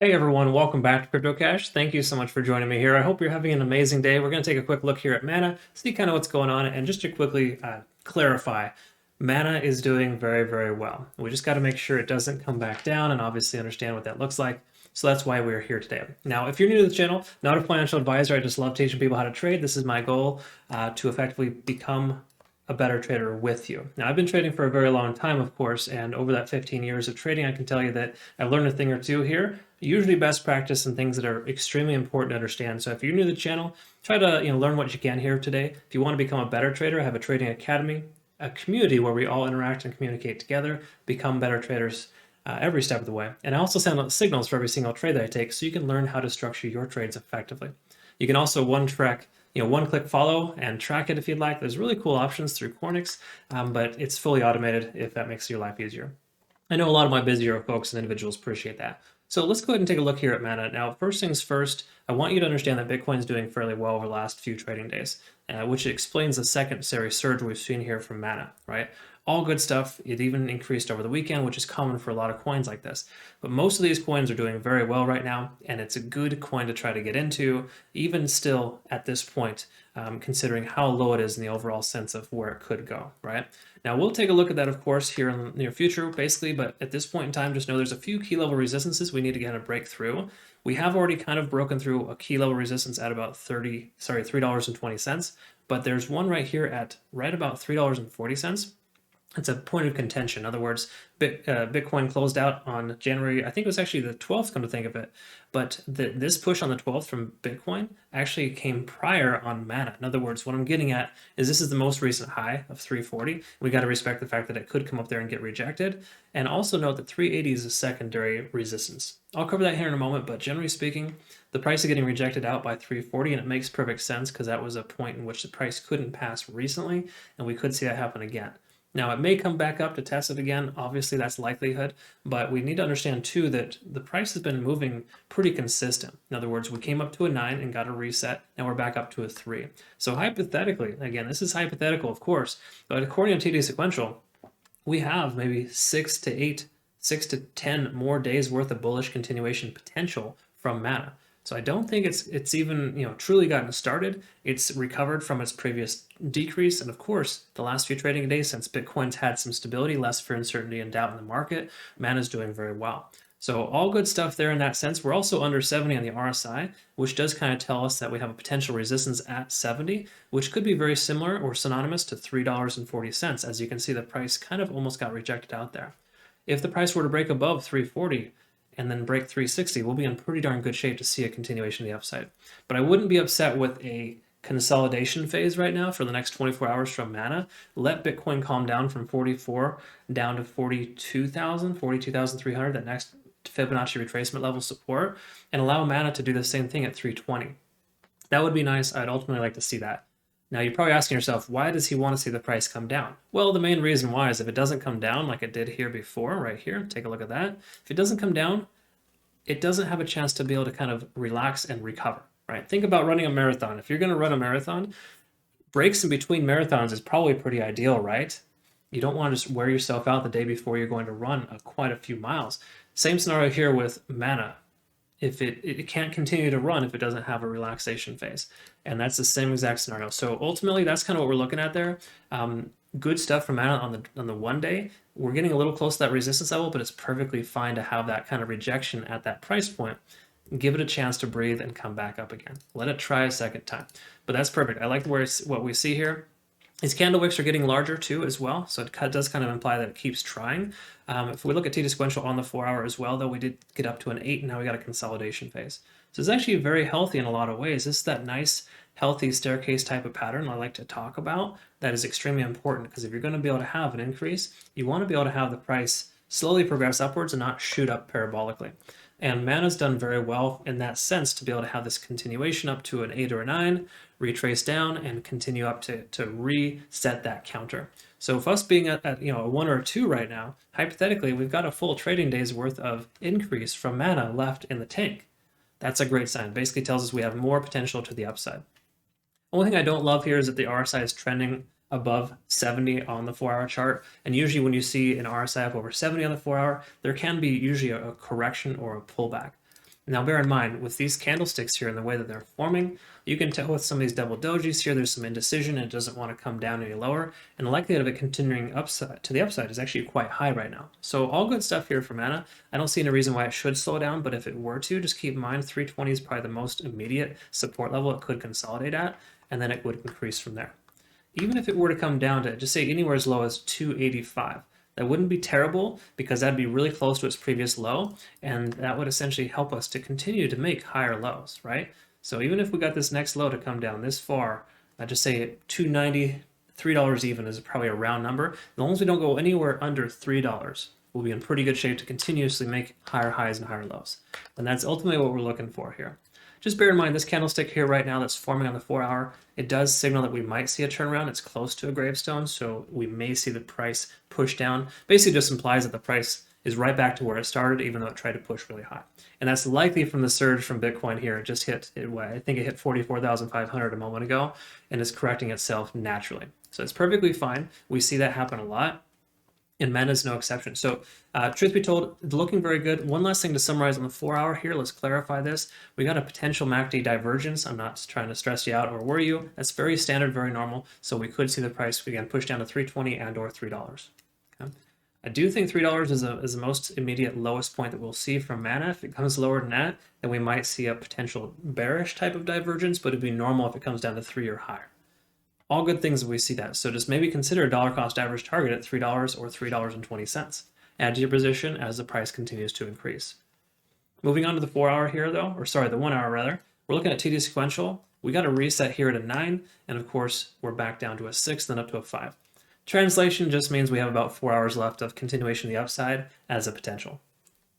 Hey everyone, welcome back to CryptoCache. Thank you so much for joining me here. I hope you're having an amazing day. We're going to take a quick look here at Mana, see kind of what's going on, and just to quickly clarify, Mana is doing very, very well. We just got to make sure it doesn't come back down and obviously understand what that looks like. So that's why we're here today. Now, if you're new to the channel, not a financial advisor, I just love teaching people how to trade. This is my goal to effectively become a better trader with you. Now, I've been trading for a very long time, of course, and over that 15 years of trading, I can tell you that I've learned a thing or two here, usually best practice and things that are extremely important to understand. So if you're new to the channel, try to learn what you can here today. If you want to become a better trader, I have a trading academy, a community where we all interact and communicate together, become better traders every step of the way. And I also send out signals for every single trade that I take so you can learn how to structure your trades effectively. You can also one-click follow and track it if you'd like. There's really cool options through Cornix, but it's fully automated if that makes your life easier. I know a lot of my busier folks and individuals appreciate that. So let's go ahead and take a look here at Mana. Now, first things first, I want you to understand that Bitcoin is doing fairly well over the last few trading days, which explains the secondary surge we've seen here from Mana, right? All good stuff. It even increased over the weekend, which is common for a lot of coins like this. But most of these coins are doing very well right now, and it's a good coin to try to get into, even still at this point, considering how low it is in the overall sense of where it could go, right? Now, we'll take a look at that, of course, here in the near future, basically, but at this point in time, just know there's a few key level resistances we need to kind of break through. We have already kind of broken through a key level resistance at about $3.20, but there's one right here at right about $3.40. It's a point of contention. In other words, Bitcoin closed out on January, I think it was actually the 12th, come to think of it. But this push on the 12th from Bitcoin actually came prior on Mana. In other words, what I'm getting at is this is the most recent high of 340. We got to respect the fact that it could come up there and get rejected. And also note that 380 is a secondary resistance. I'll cover that here in a moment, but generally speaking, the price is getting rejected out by 340, and it makes perfect sense because that was a point in which the price couldn't pass recently, and we could see that happen again. Now, it may come back up to test it again. Obviously, that's likelihood, but we need to understand too that the price has been moving pretty consistent. In other words, we came up to a 9 and got a reset. Now we're back up to a 3. So hypothetically, again, this is hypothetical, of course, but according to TD Sequential, we have maybe 6 to 10 more days worth of bullish continuation potential from Mana. So I don't think it's even truly gotten started. It's recovered from its previous decrease, and of course, the last few trading days since Bitcoin's had some stability, less fear, uncertainty, and doubt in the market, Mana's doing very well. So all good stuff there in that sense. We're also under 70 on the RSI, which does kind of tell us that we have a potential resistance at 70, which could be very similar or synonymous to $3.40. As you can see, the price kind of almost got rejected out there. If the price were to break above 340, and then break 360, we'll be in pretty darn good shape to see a continuation of the upside. But I wouldn't be upset with a consolidation phase right now for the next 24 hours from Mana. Let Bitcoin calm down from 44 down to 42,000, 42,300, that next Fibonacci retracement level support, and allow Mana to do the same thing at 320. That would be nice. I'd ultimately like to see that. Now, you're probably asking yourself, why does he want to see the price come down? Well, the main reason why is if it doesn't come down like it did here before, right here, take a look at that. If it doesn't come down, it doesn't have a chance to be able to kind of relax and recover, right? Think about running a marathon. If you're going to run a marathon, breaks in between marathons is probably pretty ideal, right? You don't want to just wear yourself out the day before you're going to run quite a few miles. Same scenario here with Mana. If it can't continue to run if it doesn't have a relaxation phase. And that's the same exact scenario. So ultimately, that's kind of what we're looking at there. Good stuff from Mana on the 1 day. We're getting a little close to that resistance level, but it's perfectly fine to have that kind of rejection at that price point. Give it a chance to breathe and come back up again. Let it try a second time. But that's perfect. I like what we see here. These candle wicks are getting larger too as well, so it does kind of imply that it keeps trying. If we look at TD Sequential on the 4 hour as well, though, we did get up to an 8, and now we got a consolidation phase. So it's actually very healthy in a lot of ways. This is that nice, healthy staircase type of pattern I like to talk about that is extremely important, because if you're going to be able to have an increase, you want to be able to have the price slowly progress upwards and not shoot up parabolically. And Mana's done very well in that sense to be able to have this continuation up to an 8 or a 9, retrace down, and continue up to reset that counter. So if us being at a 1 or a 2 right now, hypothetically, we've got a full trading day's worth of increase from Mana left in the tank. That's a great sign. Basically tells us we have more potential to the upside. Only thing I don't love here is that the RSI is trending above 70 on the 4 hour chart. And usually when you see an RSI up over 70 on the 4 hour, there can be usually a correction or a pullback. Now bear in mind, with these candlesticks here and the way that they're forming, you can tell with some of these double dojis here, there's some indecision and it doesn't want to come down any lower. And the likelihood of it continuing upside to the upside is actually quite high right now. So all good stuff here for Mana. I don't see any reason why it should slow down, but if it were to, just keep in mind 320 is probably the most immediate support level it could consolidate at, and then it would increase from there. Even if it were to come down to, just say anywhere as low as 285, that wouldn't be terrible because that'd be really close to its previous low, and that would essentially help us to continue to make higher lows, right? So even if we got this next low to come down this far, I'd just say $2.90, $3 even is probably a round number. As long as we don't go anywhere under $3, we'll be in pretty good shape to continuously make higher highs and higher lows. And that's ultimately what we're looking for here. Just bear in mind this candlestick here right now that's forming on the 4-hour, it does signal that we might see a turnaround. It's close to a gravestone, so we may see the price push down. Basically just implies that the price is right back to where it started, even though it tried to push really high. And that's likely from the surge from Bitcoin here. It just hit, I think it hit 44,500 a moment ago, and is correcting itself naturally. So it's perfectly fine. We see that happen a lot. And Mana is no exception. So truth be told, looking very good. One last thing to summarize on the 4-hour here. Let's clarify this. We got a potential MACD divergence. I'm not trying to stress you out or worry you. That's very standard, very normal. So we could see the price again push down to 320 and or $3. Okay. I do think $3 is the most immediate lowest point that we'll see from Mana. If it comes lower than that, then we might see a potential bearish type of divergence, but it'd be normal if it comes down to 3 or higher. All good things if we see that. So just maybe consider a dollar cost average target at $3 or $3.20. Add to your position as the price continues to increase. Moving on to the 4-hour here though, or sorry, the 1-hour rather, we're looking at TD sequential. We got a reset here at a 9, and of course we're back down to a 6, then up to a 5. Translation just means we have about 4 hours left of continuation of the upside as a potential.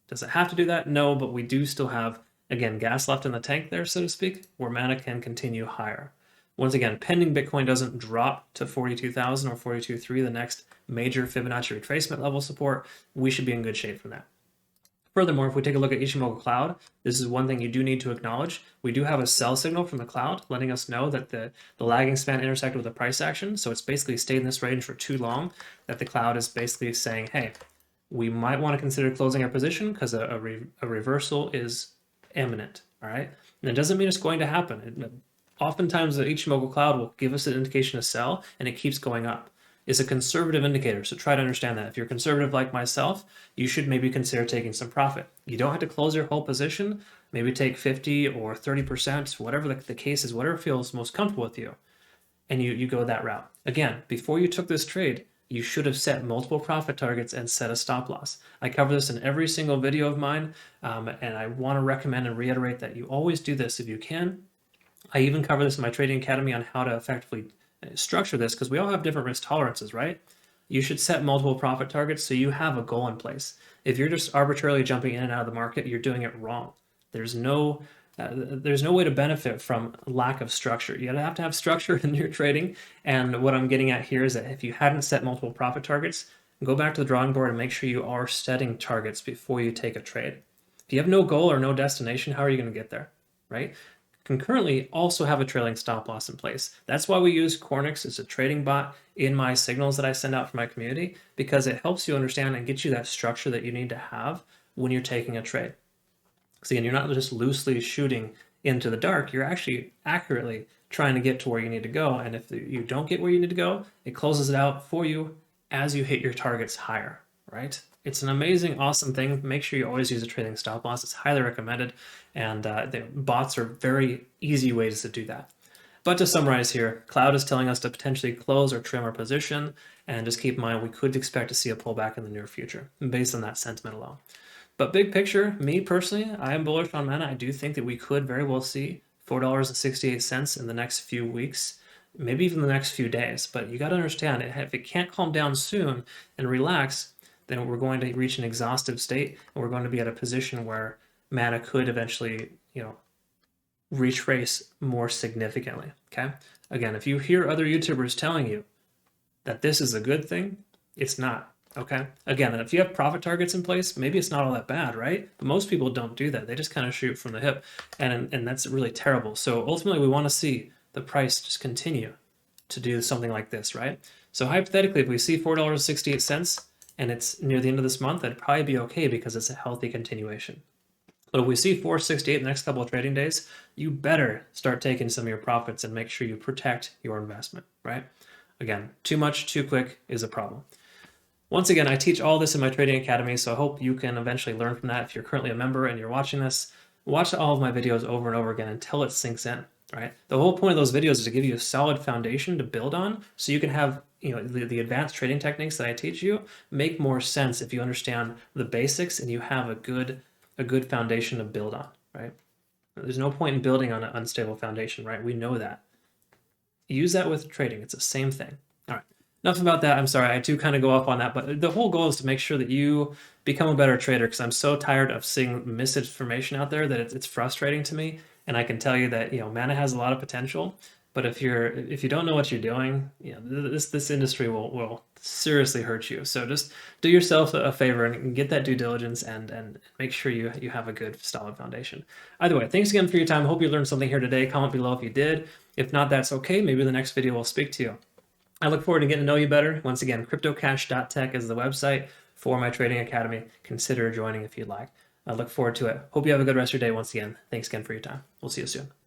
Does it have to do that? No, but we do still have, again, gas left in the tank there, so to speak, where Mana can continue higher. Once again, pending Bitcoin doesn't drop to 42,000 or 42.3, the next major Fibonacci retracement level support, we should be in good shape for that. Furthermore, if we take a look at Ichimoku Cloud, this is one thing you do need to acknowledge. We do have a sell signal from the cloud letting us know that the lagging span intersected with the price action. So it's basically stayed in this range for too long that the cloud is basically saying, hey, we might want to consider closing our position because a reversal is imminent, all right? And it doesn't mean it's going to happen. Oftentimes the Ichimoku Cloud will give us an indication to sell and it keeps going up. It's a conservative indicator, so try to understand that. If you're conservative like myself, you should maybe consider taking some profit. You don't have to close your whole position, maybe take 50 or 30%, whatever the case is, whatever feels most comfortable with you, and you go that route. Again, before you took this trade, you should have set multiple profit targets and set a stop loss. I cover this in every single video of mine, and I want to recommend and reiterate that you always do this if you can. I even cover this in my Trading Academy on how to effectively structure this because we all have different risk tolerances, right? You should set multiple profit targets so you have a goal in place. If you're just arbitrarily jumping in and out of the market, you're doing it wrong. There's no way to benefit from lack of structure. You have to have structure in your trading. And what I'm getting at here is that if you hadn't set multiple profit targets, go back to the drawing board and make sure you are setting targets before you take a trade. If you have no goal or no destination, how are you going to get there, right? Concurrently, also have a trailing stop loss in place. That's why we use Cornix as a trading bot in my signals that I send out for my community, because it helps you understand and get you that structure that you need to have when you're taking a trade. So again, you're not just loosely shooting into the dark, you're actually accurately trying to get to where you need to go. And if you don't get where you need to go, it closes it out for you as you hit your targets higher, right? It's an amazing, awesome thing. Make sure you always use a trailing stop loss. It's highly recommended. And the bots are very easy ways to do that. But to summarize here, Cloud is telling us to potentially close or trim our position. And just keep in mind, we could expect to see a pullback in the near future based on that sentiment alone. But big picture, me personally, I am bullish on Mana. I do think that we could very well see $4.68 in the next few weeks, maybe even the next few days. But you got to understand, if it can't calm down soon and relax, then we're going to reach an exhaustive state, and we're going to be at a position where Mana could eventually, retrace more significantly, okay? Again, if you hear other YouTubers telling you that this is a good thing, it's not, okay? Again, if you have profit targets in place, maybe it's not all that bad, right? But most people don't do that. They just kind of shoot from the hip, and that's really terrible. So ultimately, we want to see the price just continue to do something like this, right? So hypothetically, if we see $4.68, and it's near the end of this month, that'd probably be okay because it's a healthy continuation. But if we see 468 in the next couple of trading days, you better start taking some of your profits and make sure you protect your investment, right? Again, too much, too quick is a problem. Once again, I teach all this in my trading academy, so I hope you can eventually learn from that. If you're currently a member and you're watching this, watch all of my videos over and over again until it sinks in, right? The whole point of those videos is to give you a solid foundation to build on so you can have, the advanced trading techniques that I teach you make more sense if you understand the basics and you have a good foundation to build on, right? There's no point in building on an unstable foundation, right? We know that. Use that with trading. It's the same thing. All right. Enough about that. I'm sorry, I do kind of go off on that, but the whole goal is to make sure that you become a better trader because I'm so tired of seeing misinformation out there that it's frustrating to me. And I can tell you that, Mana has a lot of potential, but if you don't know what you're doing, this industry will seriously hurt you. So just do yourself a favor and get that due diligence and make sure you have a good solid foundation. Either way, thanks again for your time. I hope you learned something here today. Comment below if you did. If not, that's okay. Maybe the next video will speak to you. I look forward to getting to know you better. Once again, CryptoCache.tech is the website for my trading academy. Consider joining if you'd like. I look forward to it. Hope you have a good rest of your day once again. Thanks again for your time. We'll see you soon.